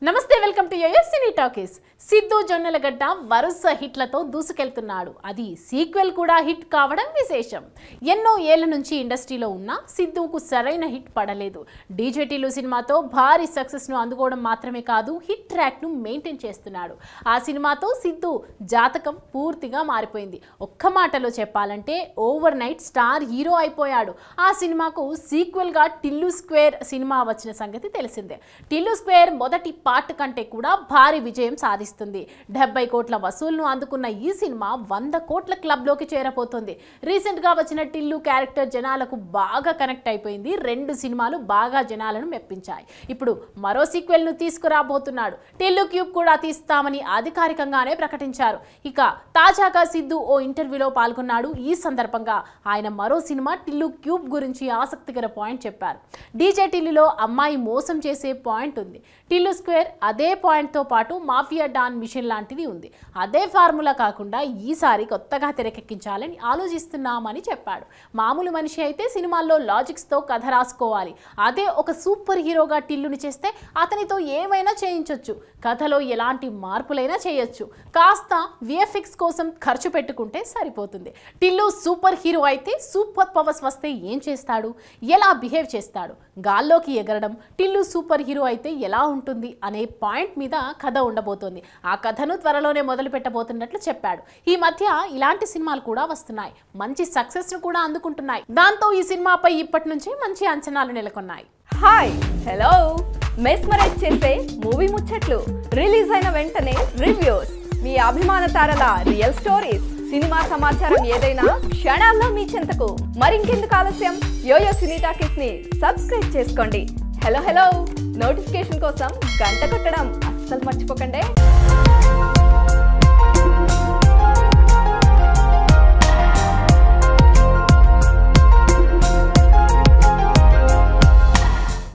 నమస్తే welcome to YoYo cine talkies. Siddhu Jonnalagadda వరుస హిట్లతో దూసుకెళ్తున్నాడు. అది సీక్వెల్ కూడా హిట్ కావడం విశేషం. ఎన్నో ఏళ్ల నుంచి ఇండస్ట్రీలో ఉన్న సిద్ధుకు సరైన హిట్ పడలేదు. డీజే టిల్లు సినిమాతో భారీ సక్సెస్ ను అందుకోవడం మాత్రమే కాదు, హిట్ ట్రాక్ ను మెయింటైన్ చేస్తున్నాడు. ఆ సినిమాతో సిద్ధు జాతకం పూర్తిగా మారిపోయింది. ఒక్క మాటలో చెప్పాలంటే ఓవర్ నైట్ స్టార్ హీరో అయిపోయాడు. ఆ సినిమాకు సీక్వెల్ గా టిల్లు స్క్వేర్ సినిమా వచ్చిన సంగతి తెలిసిందే. టిల్లు స్క్వేర్ మొదటి పార్ట్ కంటే కూడా భారీ విజయం సాధిస్తుంది. 70 కోట్ల వసూళ్లను అందుకున్న ఈ సినిమా 100 కోట్ల క్లబ్ లోకి చేరబోతోంది. రీసెంట్ గా వచ్చిన టిల్లు క్యారెక్టర్ జనాలకు బాగా కనెక్ట్ అయిపోయింది. 2 సినిమాలు బాగా జనాలను మెప్పించాయి. ఇప్పుడు మరో సీక్వెల్ ను తీసుకురాబోతున్నాడు. టిల్లు క్యూబ్ కూడా తీస్తామని అధికారికంగానే ప్రకటించారు. ఇక తాజాగా సిద్ధు ఓ ఇంటర్వ్యూలో పాల్గొన్నాడు. ఈ సందర్భంగా ఆయన మరో సినిమా టిల్లు క్యూబ్ గురించి ఆసక్తికర పాయింట్ చెప్పారు. డీజే టిల్లులో అమ్మాయి మోసం చేసే పాయింట్ ఉంది. టిల్లు స్క్వేర్ అదే పాయింట్ తో పాటు మాఫియా డాన్ మిషన్ లాంటిది ఉంది. అదే ఫార్ములా కాకుండా ఈసారి కొత్తగా తెరకెక్కించాలని ఆలోచిస్తున్నామని చెప్పాడు. మామూలు మనిషి అయితే సినిమాల్లో లాజిక్స్ తో కథ రాసుకోవాలి. అదే ఒక సూపర్ హీరోగా టిల్లుని చేస్తే అతనితో ఏమైనా చేయించొచ్చు. కథలో ఎలాంటి మార్పులైనా చేయొచ్చు. కాస్త విఎఫ్ఎక్స్ కోసం ఖర్చు పెట్టుకుంటే సరిపోతుంది. టిల్లు సూపర్ హీరో అయితే సూపర్ పవర్స్ వస్తే ఏం చేస్తాడు, ఎలా బిహేవ్ చేస్తాడు, గాల్లోకి ఎగరడం, టిల్లు సూపర్ హీరో అయితే ఎలా ఉంటుంది అనే పాయింట్ మీద కథ ఉండబోతోంది. ఆ కథను త్వరలోనే మొదలు పెట్టబోతున్నట్లు చెప్పాడు. ఈ మధ్య ఇలాంటి సినిమాలు కూడా వస్తున్నాయి, మంచి సక్సెస్ ను కూడా అందుకుంటున్నాయి. దాంతో ఈ సినిమాపై ఇప్పటి నుంచి మంచి అంచనాలు నెలకొన్నాయి. హాయ్ హలో మెస్మరైజ్ చేసే మూవీ ముచ్చట్లు, రిలీజ్ అయిన వెంటనే రివ్యూస్, మీ అభిమాన తారల రియల్ స్టోరీస్, సినిమా సమాచారం ఏదైనా క్షణాల్లో మీ చెంతకు. మరింకెందుకు ఆలస్యం, యోయో సినీ టాకీస్ ని సబ్స్క్రైబ్ చేసుకోండి. హలో నోటిఫికేషన్ కోసం గంట కొట్టడం అస్సలు మర్చిపోకండి.